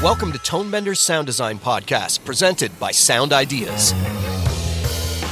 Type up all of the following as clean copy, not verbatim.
Welcome to Tonebender's Sound Design Podcast, presented by Sound Ideas.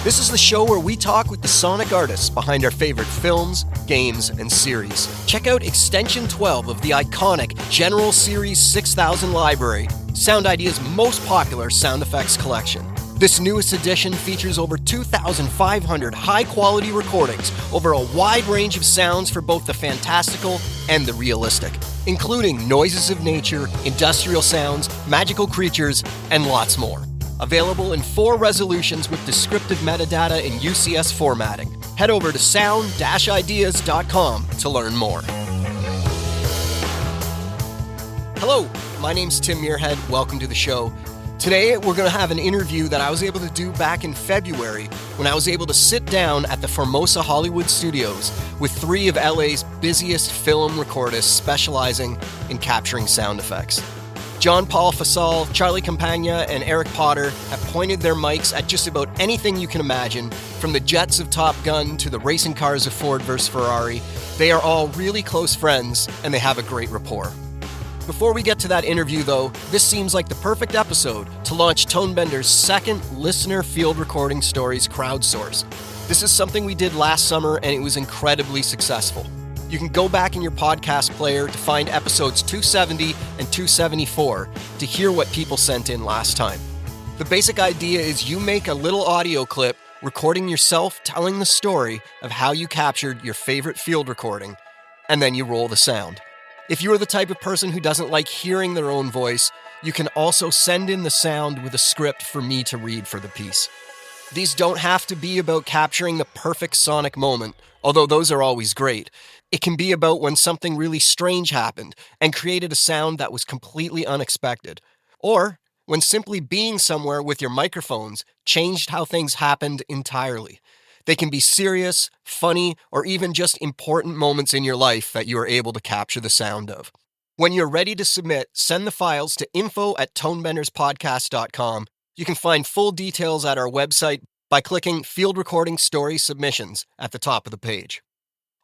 This is the show where we talk with the sonic artists behind our favorite films, games, and series. Check out Extension 12 of the iconic General Series 6000 library, Sound Ideas' most popular sound effects collection. This newest edition features over 2,500 high-quality recordings over a wide range of sounds for both the fantastical and the realistic, including noises of nature, industrial sounds, magical creatures, and lots more. Available in 4 resolutions with descriptive metadata and UCS formatting. Head over to sound-ideas.com to learn more. Hello, my name's Tim Muirhead. Welcome to the show. Today, we're going to have an interview that I was able to do back in February when I was able to sit down at the Formosa Hollywood Studios with 3 of LA's busiest film recordists specializing in capturing sound effects. Paul Fasal, Charlie Campagna, and Eric Potter have pointed their mics at just about anything you can imagine, from the jets of Top Gun to the racing cars of Ford versus Ferrari. They are all really close friends, and they have a great rapport. Before we get to that interview, though, this seems like the perfect episode to launch Tonebender's second Listener Field Recording Stories crowdsource. This is something we did last summer, and it was incredibly successful. You can go back in your podcast player to find episodes 270 and 274 to hear what people sent in last time. The basic idea is you make a little audio clip recording yourself telling the story of how you captured your favorite field recording, and then you roll the sound. If you are the type of person who doesn't like hearing their own voice, you can also send in the sound with a script for me to read for the piece. These don't have to be about capturing the perfect sonic moment, although those are always great. It can be about when something really strange happened and created a sound that was completely unexpected. Or when simply being somewhere with your microphones changed how things happened entirely. They can be serious, funny, or even just important moments in your life that you are able to capture the sound of. When you're ready to submit, send the files to info@tonebenderspodcast.com. You can find full details at our website by clicking Field Recording Story Submissions at the top of the page.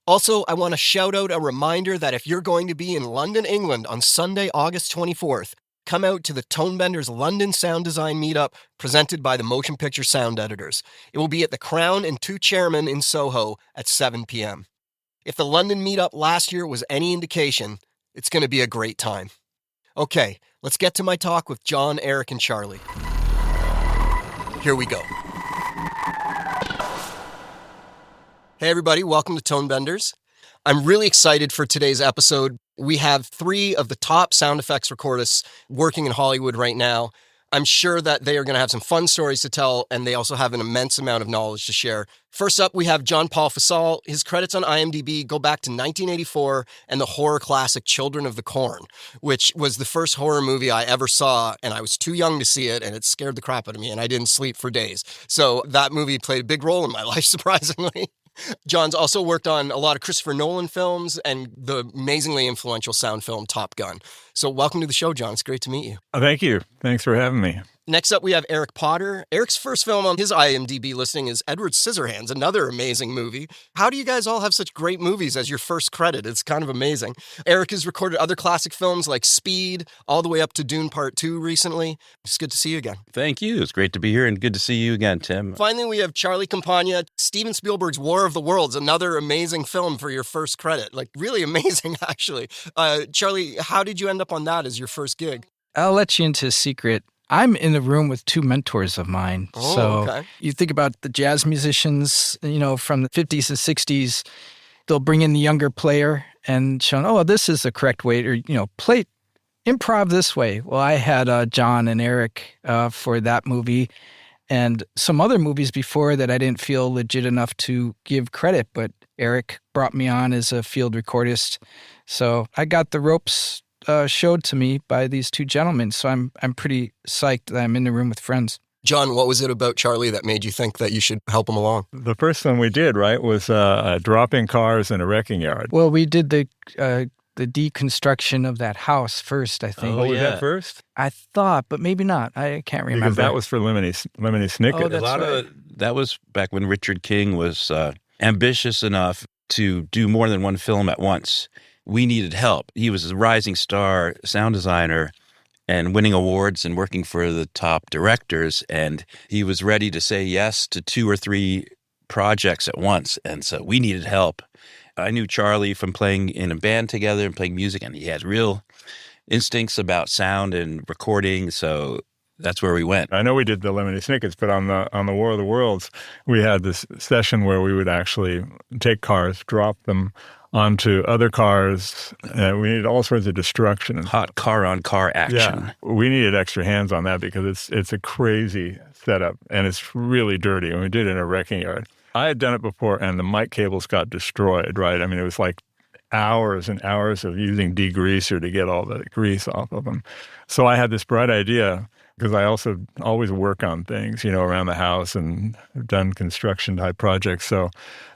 Also, I want to shout out a reminder that if you're going to be in London, England on Sunday, August 24th, come out to the Tonebender's London Sound Design Meetup presented by the Motion Picture Sound Editors. It will be at the Crown and 2 Chairmen in Soho at 7 p.m. If the London meetup last year was any indication, it's going to be a great time. Okay, let's get to my talk with John, Eric, and Charlie. Here we go. Hey everybody, welcome to Tonebenders. I'm really excited for today's episode. We have 3 of the top sound effects recordists working in Hollywood right now. I'm sure that they are going to have some fun stories to tell, and they also have an immense amount of knowledge to share. First up, we have Paul Fasal. His credits on IMDb go back to 1984 and the horror classic Children of the Corn, which was the first horror movie I ever saw, and I was too young to see it, and it scared the crap out of me, and I didn't sleep for days. So that movie played a big role in my life, surprisingly. John's also worked on a lot of Christopher Nolan films and the amazingly influential sound film Top Gun. So welcome to the show, John. It's great to meet you. Oh, thank you. Thanks for having me. Next up, we have Eric Potter. Eric's first film on his IMDb listing is Edward Scissorhands, another amazing movie. How do you guys all have such great movies as your first credit? It's kind of amazing. Eric has recorded other classic films like Speed, all the way up to Dune Part 2 recently. It's good to see you again. Thank you. It's great to be here and good to see you again, Tim. Finally, we have Charlie Campagna. Steven Spielberg's War of the Worlds, another amazing film for your first credit. Like, really amazing, actually. Charlie, how did you end up on that as your first gig? I'll let you into a secret. I'm in the room with 2 mentors of mine. Okay. You think about the jazz musicians, from the 50s and 60s, they'll bring in the younger player and show, oh, this is the correct way, or, play improv this way. Well, I had John and Eric for that movie and some other movies before that I didn't feel legit enough to give credit, but Eric brought me on as a field recordist. So I got the ropes showed to me by these 2 gentlemen. So I'm pretty psyched that I'm in the room with friends. John, what was it about Charlie that made you think that you should help him along? The first one we did, right, was dropping cars in a wrecking yard. Well, we did the deconstruction of that house first, I think. Oh, was that first? I thought, but maybe not. I can't remember. Because that was for Lemony Snicket. Oh, that's right. That was back when Richard King was ambitious enough to do more than one film at once. We needed help. He was a rising star sound designer, and winning awards and working for the top directors. And he was ready to say yes to 2 or 3 projects at once. And so we needed help. I knew Charlie from playing in a band together and playing music, and he had real instincts about sound and recording. So that's where we went. I know we did the Lemony Snickets, but on the War of the Worlds, we had this session where we would actually take cars, drop them onto other cars. We needed all sorts of destruction. Hot car-on-car action. Yeah, we needed extra hands on that because it's a crazy setup, and it's really dirty. And we did it in a wrecking yard. I had done it before, and the mic cables got destroyed, right? I mean, it was like hours and hours of using degreaser to get all the grease off of them. So I had this bright idea, because I also always work on things, around the house and have done construction-type projects. So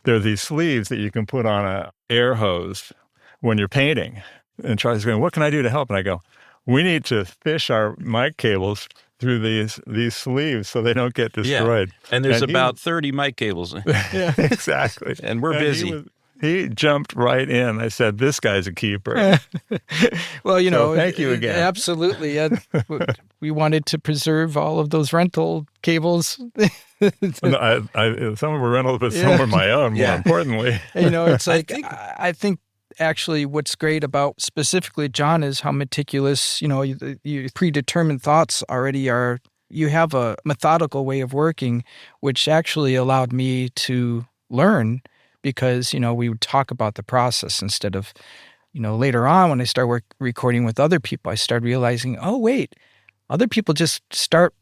there are these sleeves that you can put on a air hose when you're painting. And Charlie's going, what can I do to help? And I go, we need to fish our mic cables through these sleeves so they don't get destroyed. Yeah. And there's about 30 mic cables. Yeah, exactly. And we're busy. He jumped right in. I said, this guy's a keeper. Well, so thank you again. Absolutely. We wanted to preserve all of those rental cables. Some were rentals, but some were my own, more importantly. It's like, I think actually what's great about specifically John is how meticulous, your predetermined thoughts already are. You have a methodical way of working, which actually allowed me to learn because, we would talk about the process instead of, later on when I started recording with other people, I started realizing, oh, wait, other people just start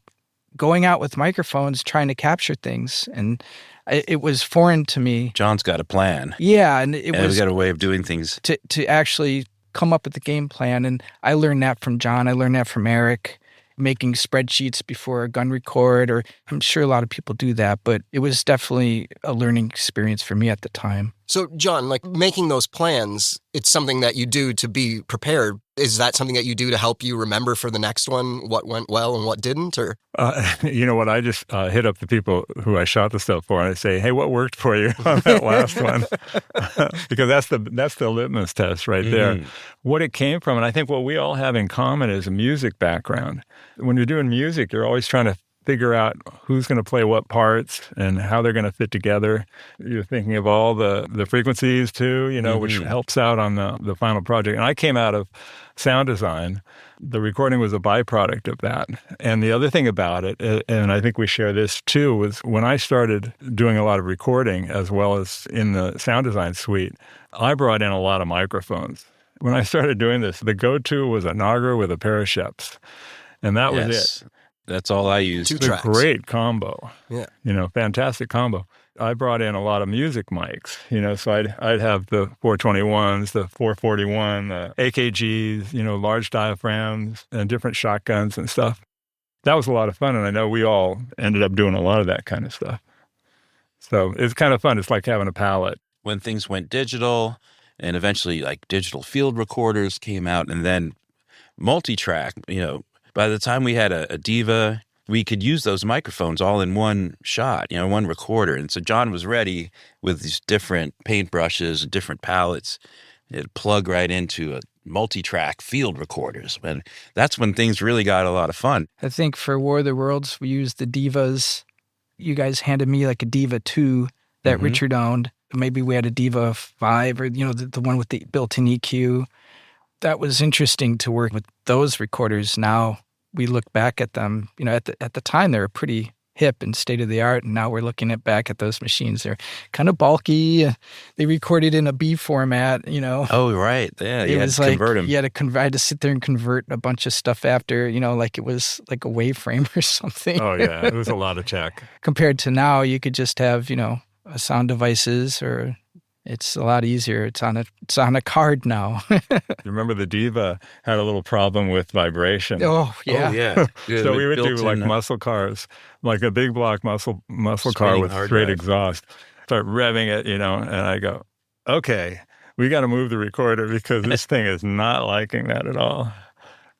going out with microphones trying to capture things. And it was foreign to me. John's got a plan. Yeah. And it was we've got a way of doing things. To actually come up with the game plan. And I learned that from John. I learned that from Eric, making spreadsheets before a gun record, or I'm sure a lot of people do that, but it was definitely a learning experience for me at the time. So, John, like making those plans, it's something that you do to be prepared. Is that something that you do to help you remember for the next one what went well and what didn't? Or you know what? I just hit up the people who I shot the stuff for, and I say, "Hey, what worked for you on that last one?" Because that's the litmus test right there. What it came from, and I think what we all have in common is a music background. When you're doing music, you're always trying to figure out who's going to play what parts and how they're going to fit together. You're thinking of all the frequencies too, which helps out on the final project. And I came out of sound design. The recording was a byproduct of that. And the other thing about it, and I think we share this too, was when I started doing a lot of recording as well as in the sound design suite, I brought in a lot of microphones. When I started doing this, the go-to was a Nagra with a pair of Sheps. And that was it. That's all I used. Two tracks. A great combo. Yeah. Fantastic combo. I brought in a lot of music mics, so I'd have the 421s, the 441, the AKGs, large diaphragms and different shotguns and stuff. That was a lot of fun, and I know we all ended up doing a lot of that kind of stuff. So it's kind of fun. It's like having a palette. When things went digital, and eventually like digital field recorders came out, and then multi-track, by the time we had a Diva, we could use those microphones all in one shot, one recorder. And so John was ready with these different paintbrushes, different palettes. It'd plug right into a multi-track field recorders. And that's when things really got a lot of fun. I think for War of the Worlds, we used the Divas. You guys handed me like a Diva 2 that Richard owned. Maybe we had a Diva 5 or, the one with the built-in EQ. That was interesting to work with those recorders. Now we look back at them, at the time they were pretty hip and state of the art, and now we're looking back at those machines. They're kind of bulky. They recorded in a B format, Oh, right. Yeah, you had to convert them. I had to sit there and convert a bunch of stuff after, like it was like a waveframe or something. Oh, yeah. It was a lot of tech. Compared to now, you could just have, a sound devices or... It's a lot easier. It's on a card now. Remember the Diva had a little problem with vibration. Oh, yeah. Oh, yeah. So we would do like muscle cars, like a big block muscle car with straight exhaust. Start revving it, and I go, okay, we got to move the recorder because this thing is not liking that at all.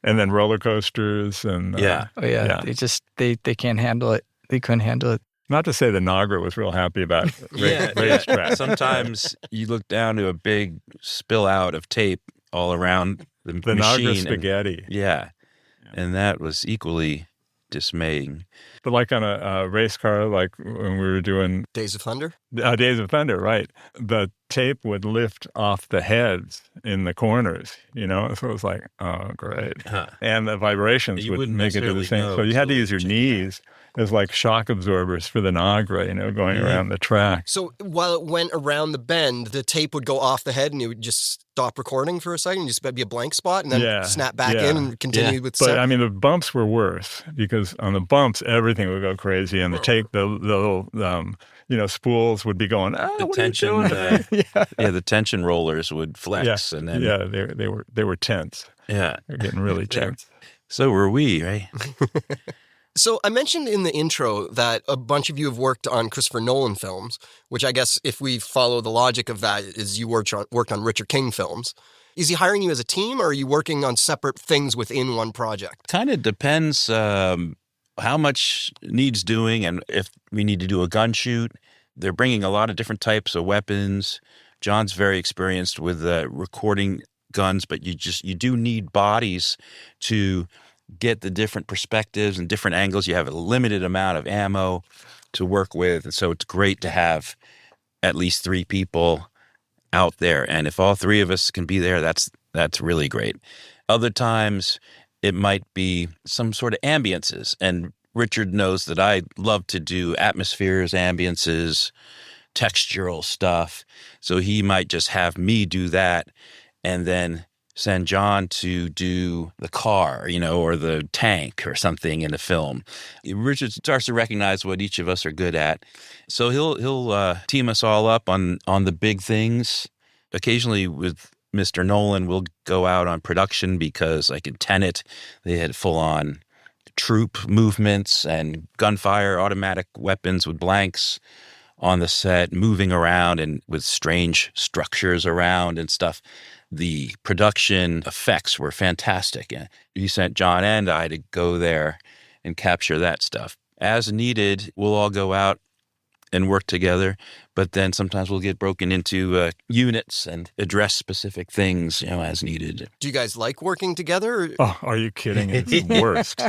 And then roller coasters and they can't handle it. They couldn't handle it. Not to say the Nagra was real happy about racetrack. Sometimes you look down to a big spill out of tape all around the machine. Nagra spaghetti. Yeah. And that was equally dismaying. But like on a race car, like when we were doing Days of Thunder? Days of Thunder, right? The tape would lift off the heads in the corners, So it was like, oh, great. Huh. And the vibrations You would wouldn't make it to the necessarily same. know So you had to until use your you checked knees as like shock absorbers for the Nagra, going around the track. So while it went around the bend, the tape would go off the head and it would just stop recording for a second, just be a blank spot, and then snap back in and continue with But set. I mean, the bumps were worse because on the bumps, everything would go crazy, and the tape, the little, spools would be going, The what tension, are you doing? the tension rollers would flex, and then they were tense. yeah, They're getting really tense. so were we, right? So I mentioned in the intro that a bunch of you have worked on Christopher Nolan films, which I guess if we follow the logic of that is you worked on Richard King films. Is he hiring you as a team, or are you working on separate things within one project? Kind of depends how much needs doing, and if we need to do a gun shoot. They're bringing a lot of different types of weapons. John's very experienced with recording guns, but you do need bodies to get the different perspectives and different angles. You have a limited amount of ammo to work with, and so it's great to have at least 3 people out there. And if all 3 of us can be there, that's really great. Other times it might be some sort of ambiences, and Richard knows that I love to do atmospheres, ambiences, textural stuff. So he might just have me do that and then send John to do the car, or the tank or something in the film. Richard starts to recognize what each of us are good at. So he'll team us all up on the big things. Occasionally with Mr. Nolan, we'll go out on production because like in Tenet, they had full-on troop movements and gunfire, automatic weapons with blanks on the set, moving around and with strange structures around and stuff. The production effects were fantastic. And he sent John and I to go there and capture that stuff. As needed, we'll all go out and work together, but then sometimes we'll get broken into units and address specific things, as needed. Do you guys like working together? Or? Oh, are you kidding? It's the worst.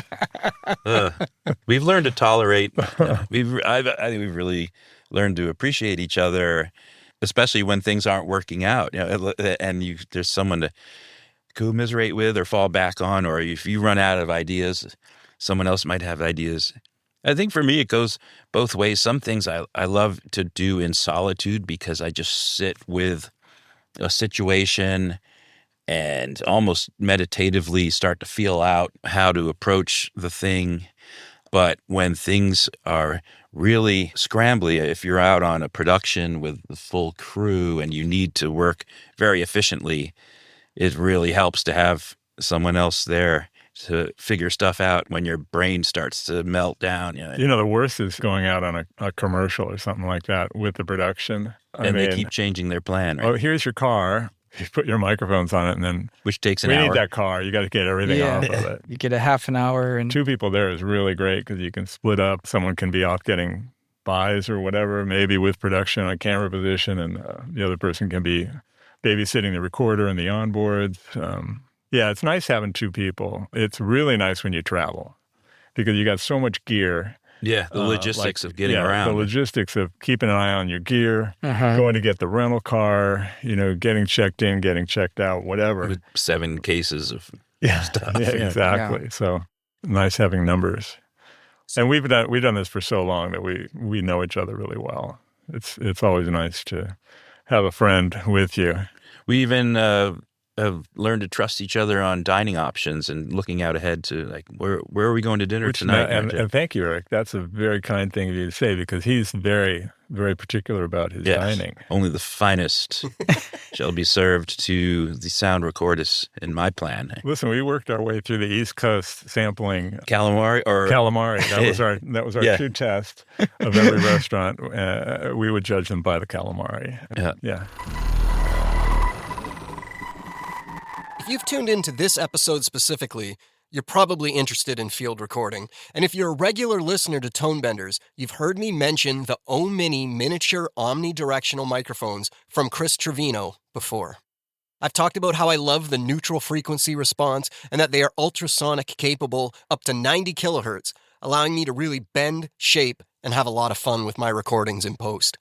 We've learned to tolerate. I think we've really learned to appreciate each other, especially when things aren't working out. And there's someone to commiserate with or fall back on, or if you run out of ideas, someone else might have ideas. I think for me, it goes both ways. Some things I love to do in solitude because I just sit with a situation and almost meditatively start to feel out how to approach the thing. But when things are really scrambly, if you're out on a production with the full crew and you need to work very efficiently, it really helps to have someone else there to figure stuff out when your brain starts to melt down. The worst is going out on a commercial or something like that with the production. They keep changing their plan. Right? Oh, here's your car. You put your microphones on it, and then which takes an we hour. need that car. You got to get everything off of it. You get a half an hour. And 2 people there is really great because you can split up. Someone can be off getting buys or whatever, maybe with production on camera position, and the other person can be babysitting the recorder and the onboards. Yeah, it's nice having 2 people. It's really nice when you travel because you got so much gear. Yeah, the logistics of getting around. The logistics of keeping an eye on your gear, going to get the rental car, getting checked in, getting checked out, whatever. With 7 cases of stuff. Yeah, exactly. Yeah. So nice having numbers. And we've done this for so long that we know each other really well. It's always nice to have a friend with you. We even have learned to trust each other on dining options and looking out ahead to like where are we going to dinner tonight? And thank you, Eric. That's a very kind thing of you to say because he's very, very particular about his dining. Only the finest shall be served to the sound recordists in my plan. Listen, we worked our way through the East Coast sampling calamari. That was our true test of every restaurant. We would judge them by the calamari. Yeah. If you've tuned into this episode specifically, you're probably interested in field recording. And if you're a regular listener to Tonebenders, you've heard me mention the O-Mini miniature omnidirectional microphones from Chris Trevino before. I've talked about how I love the neutral frequency response and that they are ultrasonic capable up to 90 kilohertz, allowing me to really bend, shape, and have a lot of fun with my recordings in post.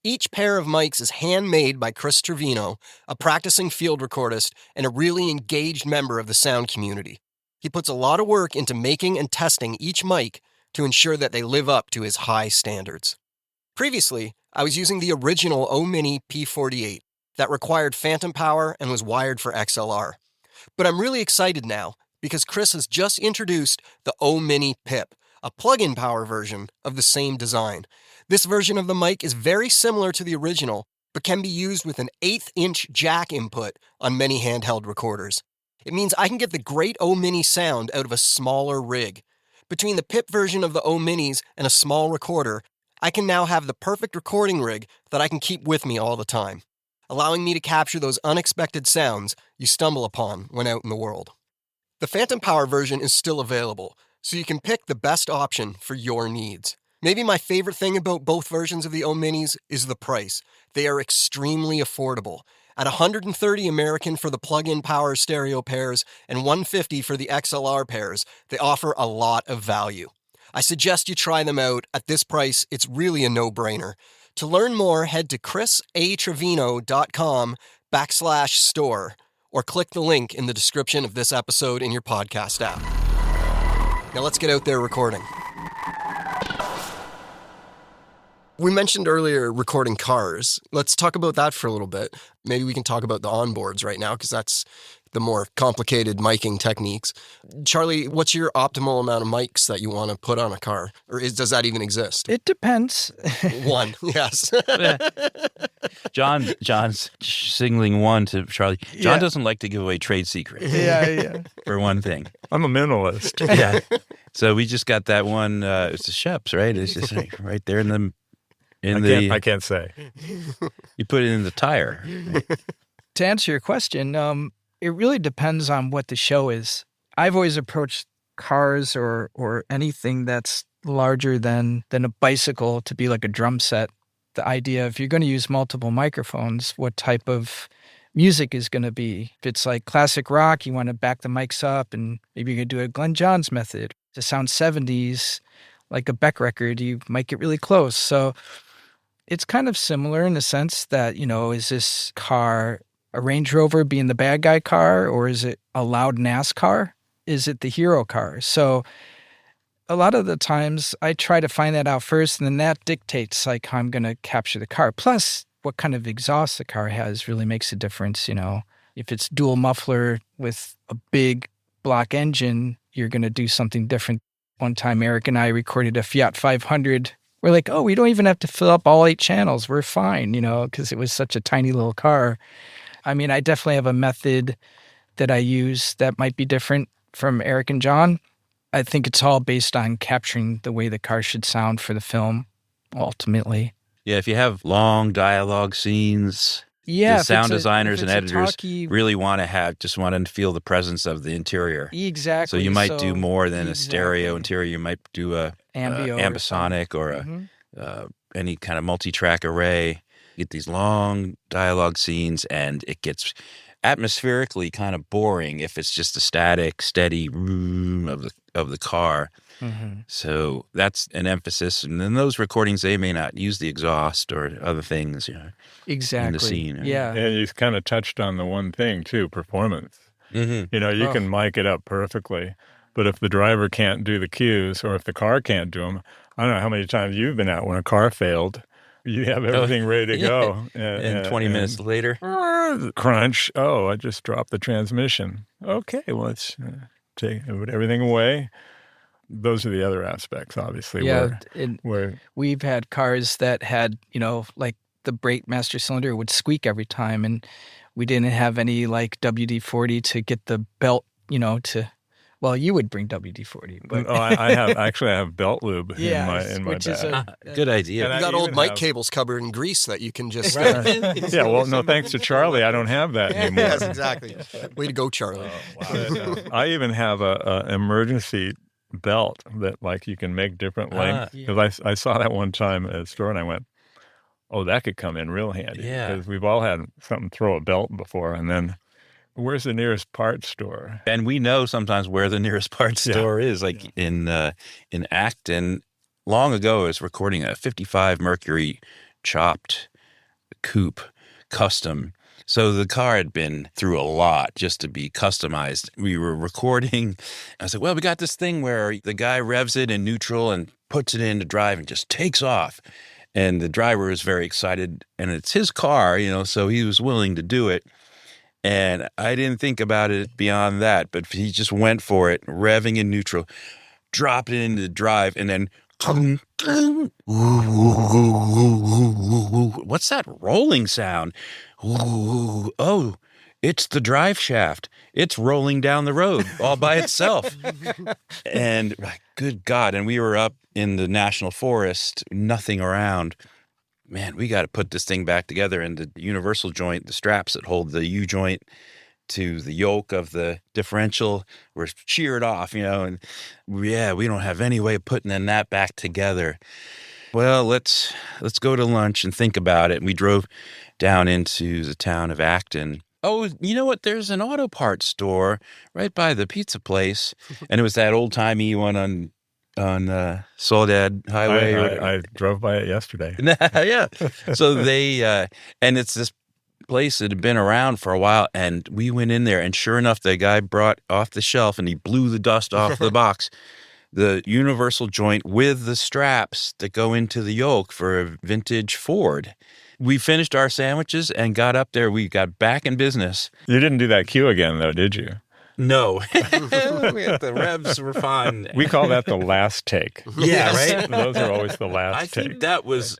Each pair of mics is handmade by Chris Trevino, a practicing field recordist and a really engaged member of the sound community. He puts a lot of work into making and testing each mic to ensure that they live up to his high standards. Previously, I was using the original O-Mini P48 that required phantom power and was wired for XLR. But I'm really excited now because Chris has just introduced the O-Mini PIP, a plug-in power version of the same design. This version of the mic is very similar to the original, but can be used with an 1/8-inch jack input on many handheld recorders. It means I can get the great O-Mini sound out of a smaller rig. Between the PIP version of the O-Minis and a small recorder, I can now have the perfect recording rig that I can keep with me all the time, allowing me to capture those unexpected sounds you stumble upon when out in the world. The phantom power version is still available, so you can pick the best option for your needs. Maybe my favorite thing about both versions of the O-Minis is the price. They are extremely affordable. At $130 American for the plug-in power stereo pairs and $150 for the XLR pairs, they offer a lot of value. I suggest you try them out. At this price, it's really a no-brainer. To learn more, head to chrisatrevino.com/store or click the link in the description of this episode in your podcast app. Now let's get out there recording. We mentioned earlier recording cars. Let's talk about that for a little bit. Maybe we can talk about the onboards right now because that's the more complicated miking techniques. Charlie, what's your optimal amount of mics that you want to put on a car? Or does that even exist? It depends. One, yes. John's signaling one to Charlie. John doesn't like to give away trade secrets. Yeah. For one thing. I'm a minimalist. Yeah. So we just got that one. It's the Sheps, right? It's just like right there in the. I can't say. You put it in the tire. To answer your question, it really depends on what the show is. I've always approached cars or anything that's larger than a bicycle to be like a drum set. The idea, if you're going to use multiple microphones, what type of music is going to be. If it's like classic rock, you want to back the mics up and maybe you're going to do a Glenn Johns method. To sound 70s, like a Beck record, you might get really close. So it's kind of similar in the sense that, is this car a Range Rover being the bad guy car, or is it a loud NASCAR? Is it the hero car? So a lot of the times I try to find that out first, and then that dictates like how I'm going to capture the car. Plus, what kind of exhaust the car has really makes a difference. If it's dual muffler with a big block engine, you're going to do something different. One time, Eric and I recorded a Fiat 500. We're like, oh, we don't even have to fill up all 8 channels. We're fine, because it was such a tiny little car. I mean, I definitely have a method that I use that might be different from Eric and John. I think it's all based on capturing the way the car should sound for the film, ultimately. Yeah, if you have long dialogue scenes, the sound designers and editors really want to feel the presence of the interior. Exactly. So you might do more than a stereo interior. You might do a ambisonic or any kind of multi-track array. You get these long dialogue scenes, and it gets atmospherically kind of boring if it's just a static, steady room of the car. Mm-hmm. So that's an emphasis. And in those recordings, they may not use the exhaust or other things, exactly. in the scene. Yeah. And you kind of touched on the one thing, too, performance. Mm-hmm. You can mic it up perfectly, but if the driver can't do the cues or if the car can't do them, I don't know how many times you've been out when a car failed. You have everything ready to go. And 20 minutes later. Crunch. Oh, I just dropped the transmission. Okay, well, let's take everything away. Those are the other aspects, obviously. Yeah, where we've had cars that had, like the brake master cylinder would squeak every time, and we didn't have any like WD-40 to get the belt, Well, you would bring WD-40, but I have belt lube in my which is bag. A good idea. You got old mic cables covered in grease that you can just... Yeah, well, no, thanks to Charlie, I don't have that anymore. Yes, exactly. Way to go, Charlie. Wow. I even have a emergency belt that like you can make different lengths. Because I saw that one time at a store and I went, oh, that could come in real handy. Yeah. Because we've all had something throw a belt before, and then where's the nearest parts store? And we know sometimes where the nearest parts store is. Like in Acton, long ago, I was recording a 55 Mercury chopped coupe custom. So the car had been through a lot just to be customized. We were recording. I said, well, we got this thing where the guy revs it in neutral and puts it into drive and just takes off. And the driver is very excited. And it's his car, so he was willing to do it. And I didn't think about it beyond that, but he just went for it, revving in neutral, dropped it into drive, and then what's that rolling sound? Oh, it's the drive shaft. It's rolling down the road all by itself. And good God. And we were up in the national forest, nothing around. Man, we got to put this thing back together. And the universal joint, the straps that hold the U-joint to the yoke of the differential were sheared off, and we don't have any way of putting that back together. Well, let's go to lunch and think about it. And we drove down into the town of Acton. Oh, you know what? There's an auto parts store right by the pizza place. And it was that old-timey one on Soledad Highway. I drove by it yesterday. Yeah. So and it's this place that had been around for a while, and we went in there, and sure enough, the guy brought off the shelf, and he blew the dust off the box, the universal joint with the straps that go into the yoke for a vintage Ford. We finished our sandwiches and got up there. We got back in business. You didn't do that cue again, though, did you? No. The revs were fine. We call that the last take. Yeah, right? Those are always the last take. I think that was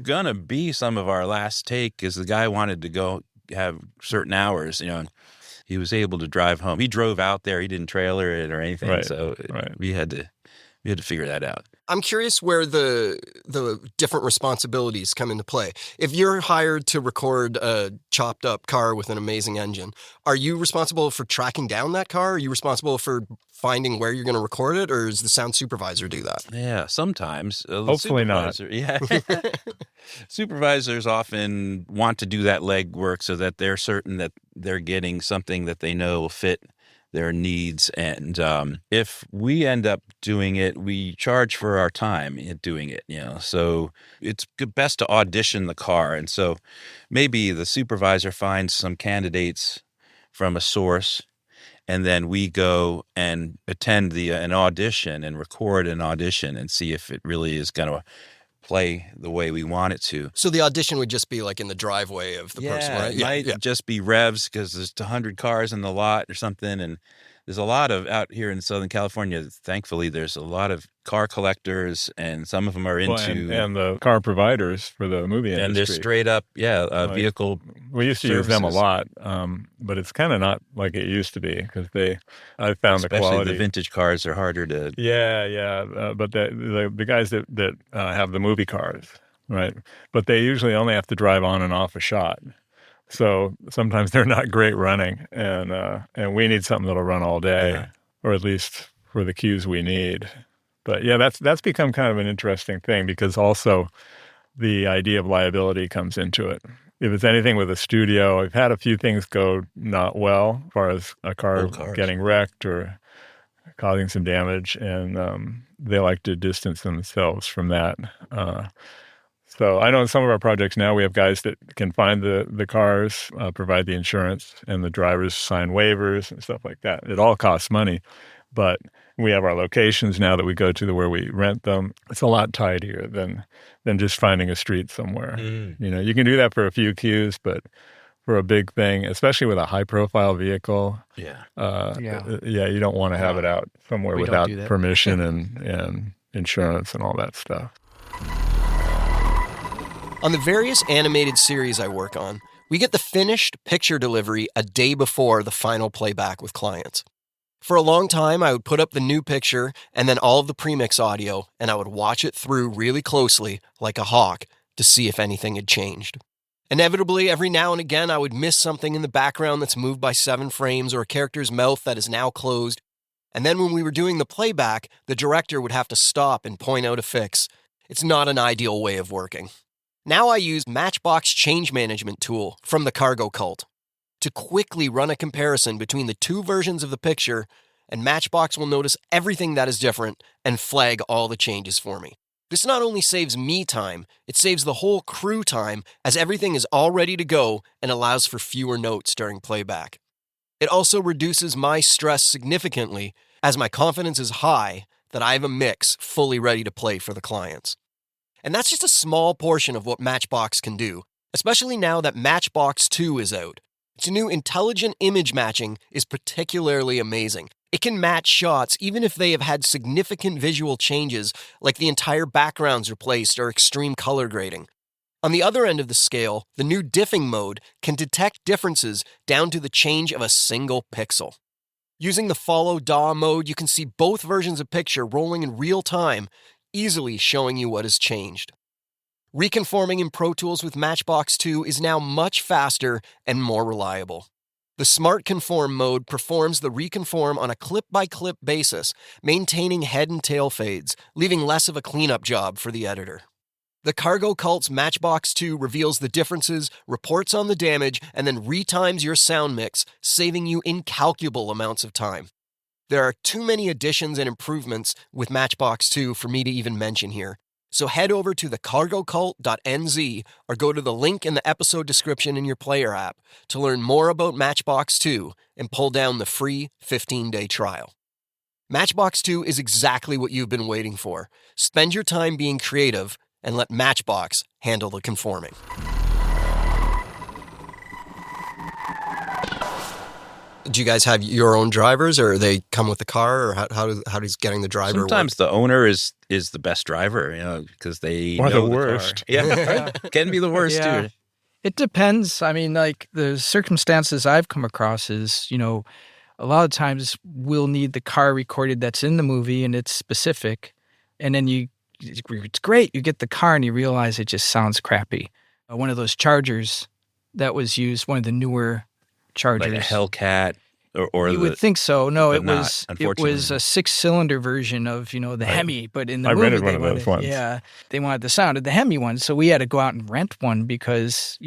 going to be some of our last take, because the guy wanted to go have certain hours, and he was able to drive home. He drove out there. He didn't trailer it or anything. Right, so we had to figure that out. I'm curious where the different responsibilities come into play. If you're hired to record a chopped up car with an amazing engine, are you responsible for tracking down that car? Are you responsible for finding where you're going to record it, or does the sound supervisor do that? Yeah, sometimes. Hopefully not. Yeah. Supervisors often want to do that legwork so that they're certain that they're getting something that they know will fit their needs. And if we end up doing it, we charge for our time in doing it, So it's best to audition the car. And so maybe the supervisor finds some candidates from a source, and then we go and attend an audition and record an audition and see if it really is going to play the way we want it to. So the audition would just be like in the driveway of the person, right? It might just be revs because there's 100 cars in the lot or something. And there's a lot of, out here in Southern California, thankfully, there's a lot of car collectors, and some of them are into... and the car providers for the movie industry. And they're straight up, vehicle We used to services. use them a lot, but it's kind of not like it used to be, because I found Especially the quality... the vintage cars are harder to... But the guys that have the movie cars, right? But they usually only have to drive on and off a shot. So sometimes they're not great running, and we need something that'll run all day, or at least for the cues we need. But yeah, that's become kind of an interesting thing, because also the idea of liability comes into it. If it's anything with a studio, I've had a few things go not well, as far as a car getting wrecked or causing some damage, and they like to distance themselves from that. So I know in some of our projects now we have guys that can find the cars, provide the insurance, and the drivers sign waivers and stuff like that. It all costs money, but we have our locations now that we go to where we rent them. It's a lot tidier than just finding a street somewhere. You can do that for a few cues, but for a big thing, especially with a high-profile vehicle, you don't want to have it out somewhere without permission and insurance and all that stuff. On the various animated series I work on, we get the finished picture delivery a day before the final playback with clients. For a long time, I would put up the new picture and then all of the premix audio, and I would watch it through really closely, like a hawk, to see if anything had changed. Inevitably, every now and again, I would miss something in the background that's moved by 7 frames, or a character's mouth that is now closed. And then when we were doing the playback, the director would have to stop and point out a fix. It's not an ideal way of working. Now I use Matchbox Change Management tool from the Cargo Cult to quickly run a comparison between the two versions of the picture, and Matchbox will notice everything that is different and flag all the changes for me. This not only saves me time, it saves the whole crew time as everything is all ready to go and allows for fewer notes during playback. It also reduces my stress significantly as my confidence is high that I have a mix fully ready to play for the clients. And that's just a small portion of what Matchbox can do, especially now that Matchbox 2 is out. Its new intelligent image matching is particularly amazing. It can match shots even if they have had significant visual changes, like the entire background's replaced or extreme color grading. On the other end of the scale, the new diffing mode can detect differences down to the change of a single pixel. Using the follow DAW mode, you can see both versions of picture rolling in real time, easily showing you what has changed. Reconforming in Pro Tools with Matchbox 2 is now much faster and more reliable. The Smart Conform mode performs the reconform on a clip-by-clip basis, maintaining head and tail fades, leaving less of a cleanup job for the editor. The Cargo Cult's Matchbox 2 reveals the differences, reports on the damage, and then retimes your sound mix, saving you incalculable amounts of time. There are too many additions and improvements with Matchbox 2 for me to even mention here, so head over to thecargocult.nz or go to the link in the episode description in your player app to learn more about Matchbox 2 and pull down the free 15-day trial. Matchbox 2 is exactly what you've been waiting for. Spend your time being creative and let Matchbox handle the conforming. Do you guys have your own drivers, or they come with the car, or how does getting the driver Sometimes work? the owner is the best driver, because they Or know the car. worst. Yeah, can be the worst Yeah. too. It depends. I mean, like the circumstances I've come across is, a lot of times we'll need the car recorded that's in the movie and it's specific. And then it's great. You get the car and you realize it just sounds crappy. One of those Chargers that was used, one of the newer Chargers. Like a Hellcat or you would think so. No, but it not, was unfortunately. a 6-cylinder version of, the Hemi, but in the I movie rented one they of those wanted, ones. yeah, they wanted the sound of the Hemi one. So we had to go out and rent one because,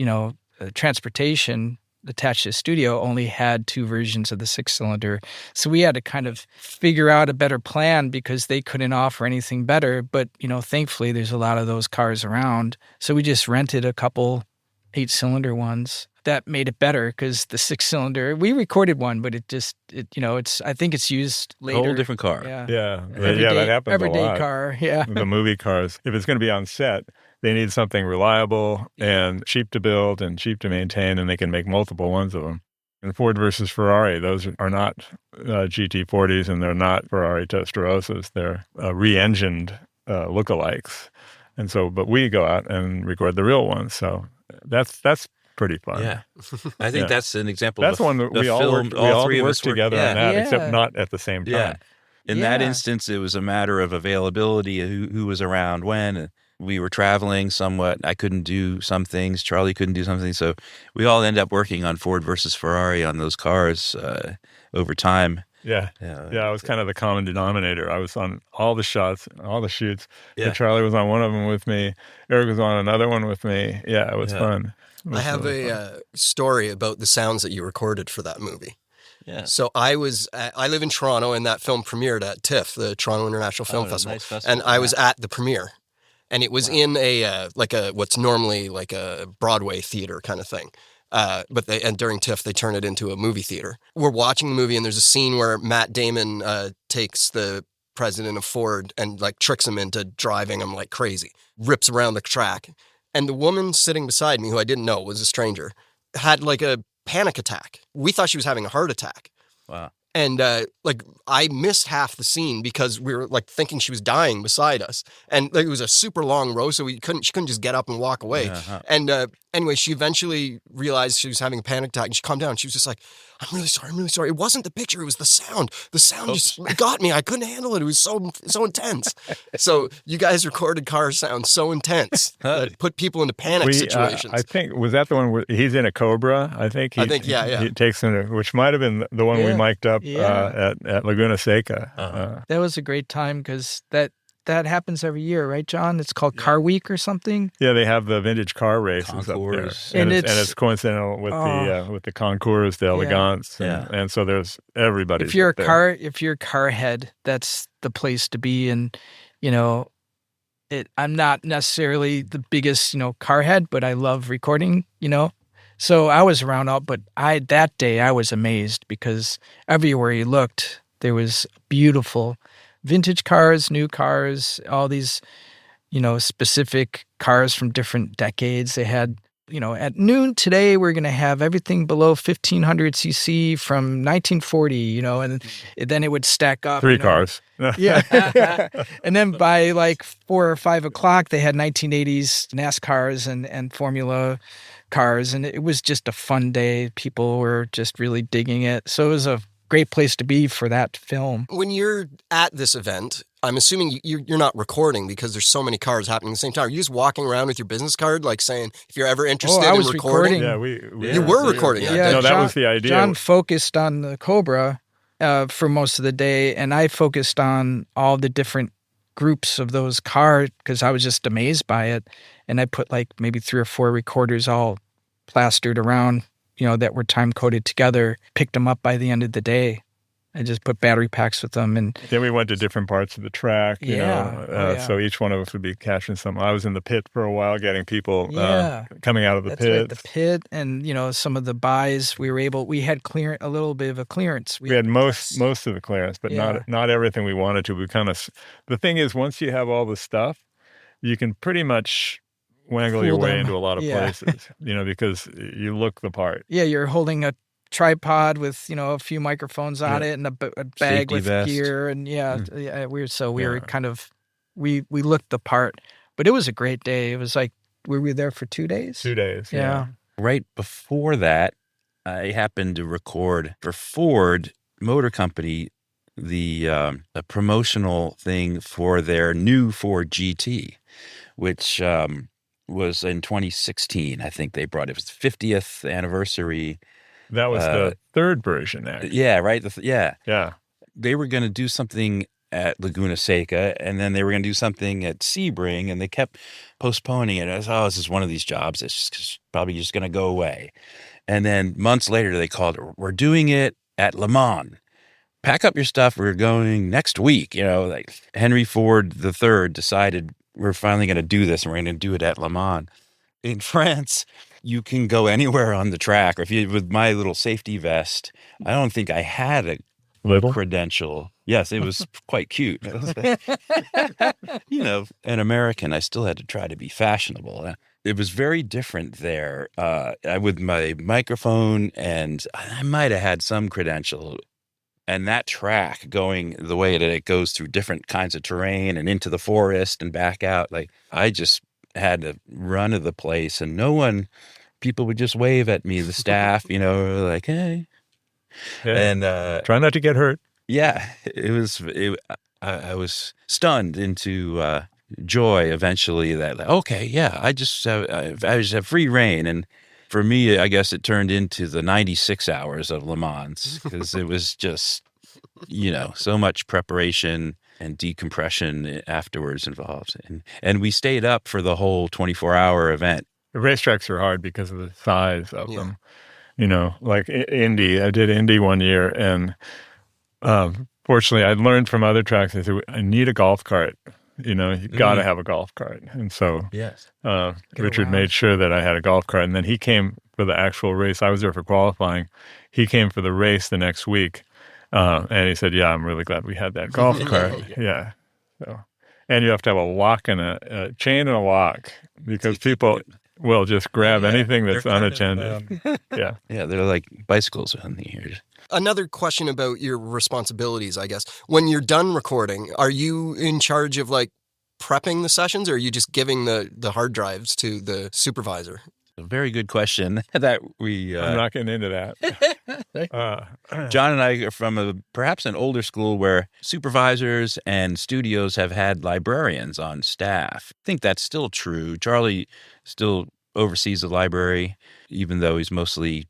transportation attached to the studio only had 2 versions of the 6-cylinder. So we had to kind of figure out a better plan because they couldn't offer anything better. But, thankfully there's a lot of those cars around. So we just rented a couple 8-cylinder ones. That made it better because the 6-cylinder, we recorded one, but I think it's used later. Whole different car. Yeah. Yeah, Everyday, that happens a everyday lot. car. Yeah. The movie cars, if it's going to be on set, they need something reliable and cheap to build and cheap to maintain, and they can make multiple ones of them. And Ford versus Ferrari, those are not GT40s, and they're not Ferrari Testarossas. They're re-engined lookalikes. And so, but we go out and record the real ones. So that's pretty fun. Yeah, I think that's an example. That's of one that a we all film. worked, we all three of worked us worked together on that, Yeah. except not at the same time. Yeah. In that Yeah. instance, it was a matter of availability, who was around when. We were traveling somewhat. I couldn't do some things. Charlie couldn't do something. So we all end up working on Ford versus Ferrari on those cars over time. Yeah. I was kind of the common denominator. I was on all the shots, all the shoots. Yeah. Charlie was on one of them with me. Eric was on another one with me. Yeah, it was fun. It was I have really fun. a story about the sounds that you recorded for that movie. Yeah. So I live in Toronto, and that film premiered at TIFF, the Toronto International Film Festival. Nice festival. And I was at the premiere, and it was in a what's normally like a Broadway theater kind of thing. But during TIFF, they turn it into a movie theater. We're watching the movie, and there's a scene where Matt Damon takes the president of Ford and like tricks him into driving him like crazy, rips around the track. And the woman sitting beside me, who I didn't know was a stranger, had like a panic attack. We thought she was having a heart attack. Wow. And I missed half the scene because we were like thinking she was dying beside us, and like, it was a super long row, so she couldn't just get up and walk away. Uh-huh. And anyway, she eventually realized she was having a panic attack, and she calmed down. She was just like, "I'm really sorry. It wasn't the picture; it was the sound. The sound just got me. I couldn't handle it. It was so intense." So you guys recorded car sounds so intense that put people into panic situations. I think, was that the one where he's in a Cobra? I think, yeah. He takes which might have been the one we mic'd up Yeah. at Laguna Seca. That was a great time because that that happens every year, right, John? It's called Car Week or something. Yeah, they have the vintage car races Concours. up there, And and it's- it's coincidental with the Concours d'Elegance, and so there's everybody. If you're a car head, that's the place to be. And I'm not necessarily the biggest car head, but I love recording. So I was around but that day I was amazed because everywhere you looked there was beautiful vintage cars, new cars, all these specific cars from different decades. They had at noon today, we're going to have everything below 1500 cc from 1940, and then it would stack up. Three cars. Yeah. And then by like 4 or 5 o'clock, they had 1980s NASCARs and Formula cars. And it was just a fun day. People were just really digging it. So it was a great place to be for that film. When you're at this event, I'm assuming you're not recording because there's so many cars happening at the same time. Are you just walking around with your business card, like saying, if you're ever interested I in was recording? Yeah, You were recording that day. No, that was the idea. John focused on the Cobra for most of the day, and I focused on all the different groups of those cars because I was just amazed by it. And I put like maybe 3 or 4 recorders all plastered around, that were time-coded together, picked them up by the end of the day. I just put battery packs with them. And then we went to different parts of the track, so each one of us would be catching some. I was in the pit for a while getting people coming out of the pit. Right, the pit and, some of the buys, we had a little bit of a clearance. We had most of the clearance, but not everything we wanted to. The thing is, once you have all the stuff, you can pretty much wangle your way into a lot of places, because you look the part. Yeah, you're holding a tripod with a few microphones on it and a bag Safety with vest. gear and we were kind of we looked the part, but it was a great day. It was like we were there for 2 days. 2 days. Yeah. Right before that, I happened to record for Ford Motor Company the promotional thing for their new Ford GT, which was in 2016. I think they brought it. It was the 50th anniversary. That was the third version, actually. Yeah, right. Yeah. They were going to do something at Laguna Seca, and then they were going to do something at Sebring, and they kept postponing it. I was, this is one of these jobs that's probably just going to go away. And then months later, they called, we're doing it at Le Mans. Pack up your stuff. We're going next week. Like Henry Ford III decided we're finally going to do this, and we're going to do it at Le Mans. In France, you can go anywhere on the track. Or with my little safety vest, I don't think I had a credential. Yes, it was quite cute. An American, I still had to try to be fashionable. It was very different there with my microphone, and I might have had some credential. And that track going the way that it goes through different kinds of terrain and into the forest and back out, like I just had to run to the place, and people would just wave at me, the staff, like, hey. Yeah. And try not to get hurt. Yeah, I was stunned into joy eventually that, okay, yeah, I just have free reign. And for me, I guess it turned into the 96 hours of Le Mans because it was just, so much preparation and decompression afterwards involved. And we stayed up for the whole 24-hour event. The racetracks are hard because of the size of them. Like Indy. I did Indy one year, and fortunately, I learned from other tracks. I said, I need a golf cart. You got to have a golf cart. And so Richard made sure that I had a golf cart. And then he came for the actual race. I was there for qualifying. He came for the race the next week. And he said, yeah, I'm really glad we had that golf cart. Yeah. So, and you have to have a lock and a chain and a lock because people will just grab anything that's unattended. Yeah. Yeah, they're like bicycles on the ears. Another question about your responsibilities, I guess. When you're done recording, are you in charge of like prepping the sessions, or are you just giving the hard drives to the supervisor? A very good question that we... I'm not getting into that. John and I are from perhaps an older school where supervisors and studios have had librarians on staff. I think that's still true. Charlie still oversees the library, even though he's mostly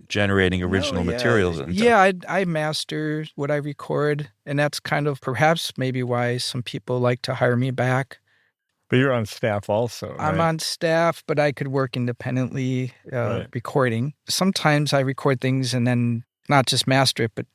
generating original materials. And I master what I record, and that's kind of perhaps maybe why some people like to hire me back. But you're on staff also, right? I'm on staff, but I could work independently recording. Sometimes I record things and then not just master it, but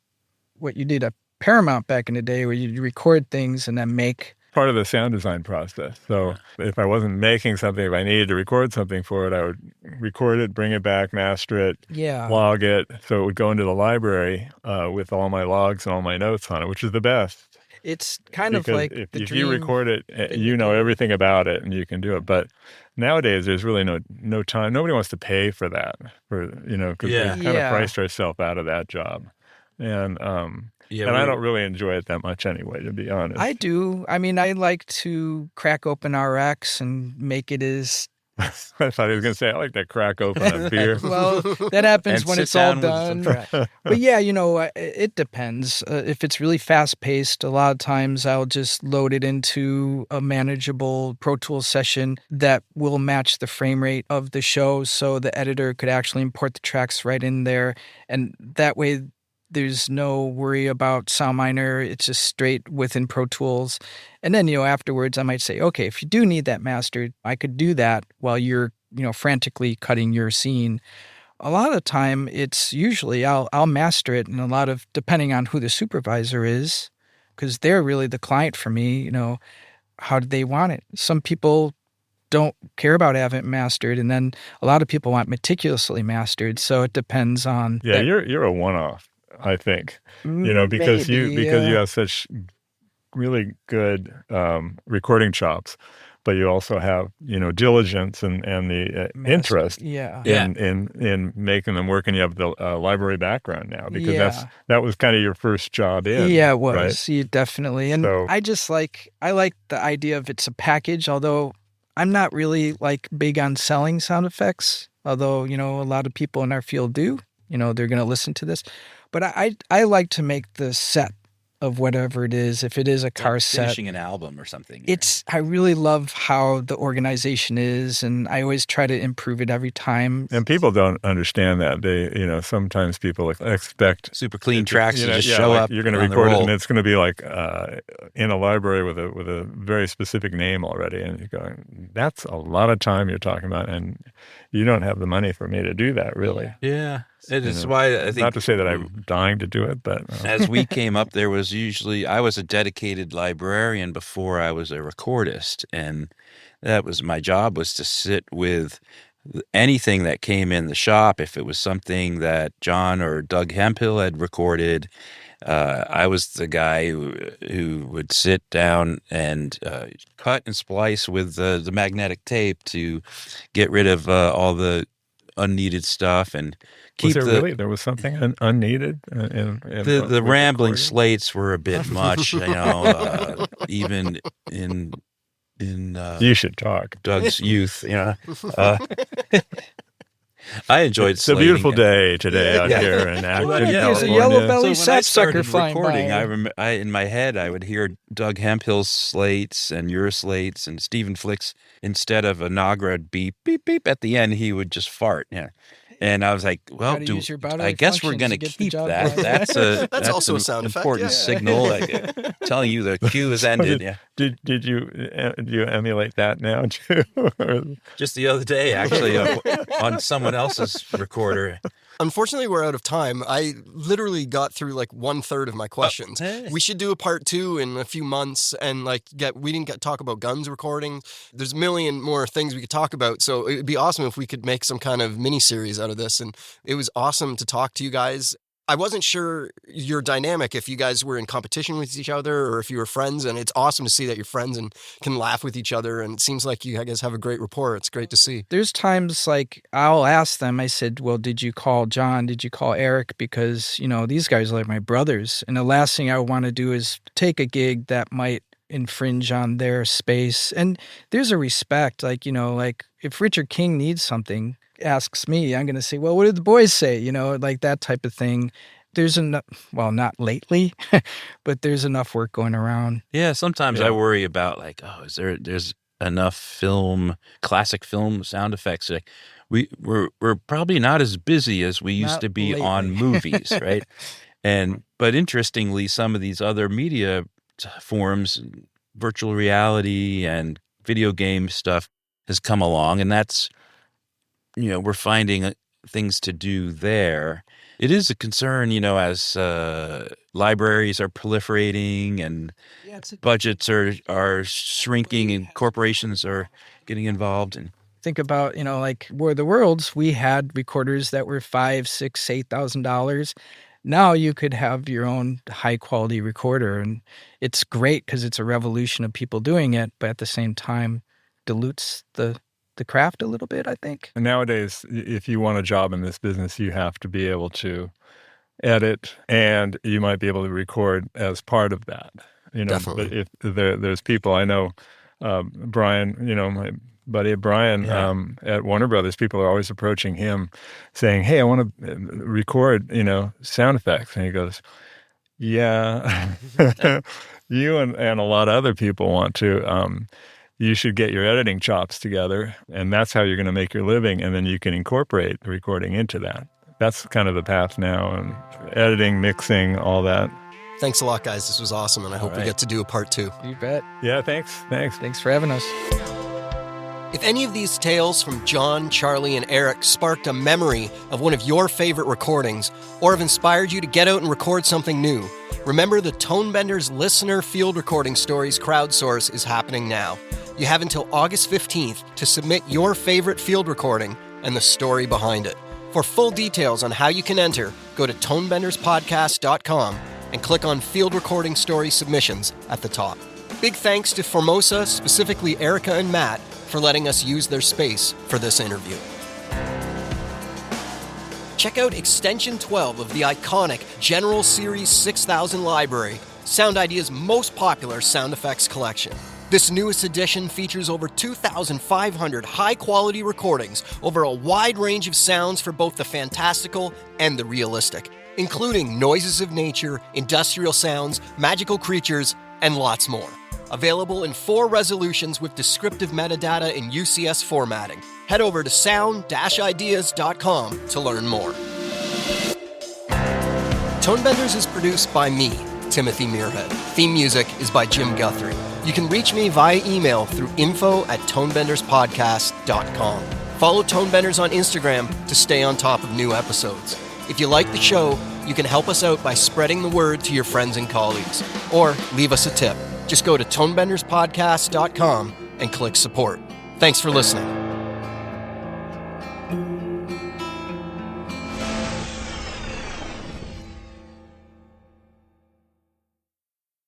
what you did at Paramount back in the day where you record things and then make... Part of the sound design process. So if I wasn't making something, if I needed to record something for it, I would record it, bring it back, master it, log it. So it would go into the library with all my logs and all my notes on it, which is the best. It's kind of like if you record it, you know everything about it and you can do it. But nowadays, there's really no time. Nobody wants to pay for that, because we kind of priced ourselves out of that job. And I don't really enjoy it that much anyway, to be honest. I do. I mean, I like to crack open RX and make it as... I thought he was going to say, I like to crack open a beer. Well, that happens when it's all done. But yeah, it depends. If it's really fast-paced, a lot of times I'll just load it into a manageable Pro Tools session that will match the frame rate of the show so the editor could actually import the tracks right in there. And that way there's no worry about SoundMiner. It's just straight within Pro Tools. And then, afterwards I might say, okay, if you do need that mastered, I could do that while you're, frantically cutting your scene. A lot of the time it's usually I'll master it, and depending on who the supervisor is, because they're really the client for me, how do they want it? Some people don't care about having it mastered, and then a lot of people want meticulously mastered. So it depends on... Yeah, you're a one-off. I think, because you have such really good recording chops, but you also have, diligence and the interest in making them work, and you have the library background now, because that was kind of your first job in. Yeah, it was. Right? Yeah, definitely. And so, I like the idea of it's a package, although I'm not really big on selling sound effects, although, a lot of people in our field do. They're going to listen to this. But I like to make the set of whatever it is. If it is a car set, finishing an album or something. I really love how the organization is, and I always try to improve it every time. And people don't understand that. They, sometimes people expect super clean tracks to just show up. You're going to record it, and it's going to be in a library with a very specific name already. And you're going, that's a lot of time you're talking about, and you don't have the money for me to do that, really. Yeah. It is why I think... Not to say that I'm dying to do it, but... As we came up, there was I was a dedicated librarian before I was a recordist, and that was my job, was to sit with anything that came in the shop. If it was something that John or Doug Hemphill had recorded, I was the guy who would sit down and cut and splice with the magnetic tape to get rid of all the unneeded stuff and keep there was something unneeded in the rambling slates were a bit much, even in you should talk. Doug's youth, I enjoyed It's a beautiful day today out here in Acton, California. There's a yellow belly So when I started flying recording, by. in my head, I would hear Doug Hemphill's slates and your slates and Stephen Flick's. Instead of a Nagra beep, beep, beep at the end, he would just fart. Yeah. And I was like, well, I guess we're going to keep that. That's also a sound important signal, telling you the cue has ended. Did you emulate that now too? Just the other day, actually, on someone else's recorder. Unfortunately, we're out of time. I literally got through 1/3 of my questions. We should do a part 2 in a few months, and we didn't get to talk about guns recording. There's a million more things we could talk about, so it'd be awesome if we could make some kind of mini-series out of this. And it was awesome to talk to you guys. I wasn't sure your dynamic, if you guys were in competition with each other or if you were friends, and it's awesome to see that you're friends and can laugh with each other, and it seems like you guys have a great rapport. It's great to see. There's times I'll ask them, I said, well, did you call John? Did you call Eric? Because, these guys are like my brothers, and the last thing I want to do is take a gig that might infringe on their space. And there's a respect, if Richard King needs something, asks me, I'm going to say, well, what did the boys say? That type of thing. There's enough, well, not lately, but there's enough work going around. Yeah, sometimes I worry about there's enough classic film sound effects. Like we're probably not as busy as we used Not to be lately. on movies, right? But interestingly, some of these other media forms, virtual reality and video game stuff has come along, and that's, we're finding things to do there. It is a concern, as libraries are proliferating and budgets are shrinking and corporations are getting involved. And Think about, like War of the Worlds, we had recorders that were $5,000, $6,000, $8,000. Now you could have your own high quality recorder, and it's great because it's a revolution of people doing it, but at the same time dilutes the craft a little bit, I think. And nowadays, if you want a job in this business, you have to be able to edit, and you might be able to record as part of that. Definitely. But if there's people I know, Brian, my buddy Brian, at Warner Brothers, people are always approaching him saying, "Hey, I want to record, sound effects," and he goes, "Yeah, you and a lot of other people want to." You should get your editing chops together, and that's how you're going to make your living, and then you can incorporate the recording into that. That's kind of the path now, and editing, mixing, all that. Thanks a lot, guys. This was awesome, and I hope we get to do a part 2. You bet. Yeah, thanks. Thanks for having us. If any of these tales from John, Charlie, and Eric sparked a memory of one of your favorite recordings, or have inspired you to get out and record something new, remember the Tonebenders Listener Field Recording Stories crowdsource is happening now. You have until August 15th to submit your favorite field recording and the story behind it. For full details on how you can enter, go to tonebenderspodcast.com and click on Field Recording Story Submissions at the top. Big thanks to Formosa, specifically Erica and Matt, for letting us use their space for this interview. Check out Extension 12 of the iconic General Series 6000 library, Sound Idea's most popular sound effects collection. This newest edition features over 2,500 high-quality recordings over a wide range of sounds for both the fantastical and the realistic, including noises of nature, industrial sounds, magical creatures, and lots more. Available in 4 resolutions with descriptive metadata in UCS formatting. Head over to sound-ideas.com to learn more. Tonebenders is produced by me, Timothy Muirhead. Theme music is by Jim Guthrie. You can reach me via email through info@tonebenderspodcast.com. Follow Tonebenders on Instagram to stay on top of new episodes. If you like the show, you can help us out by spreading the word to your friends and colleagues, or leave us a tip. Just go to tonebenderspodcast.com and click support. Thanks for listening.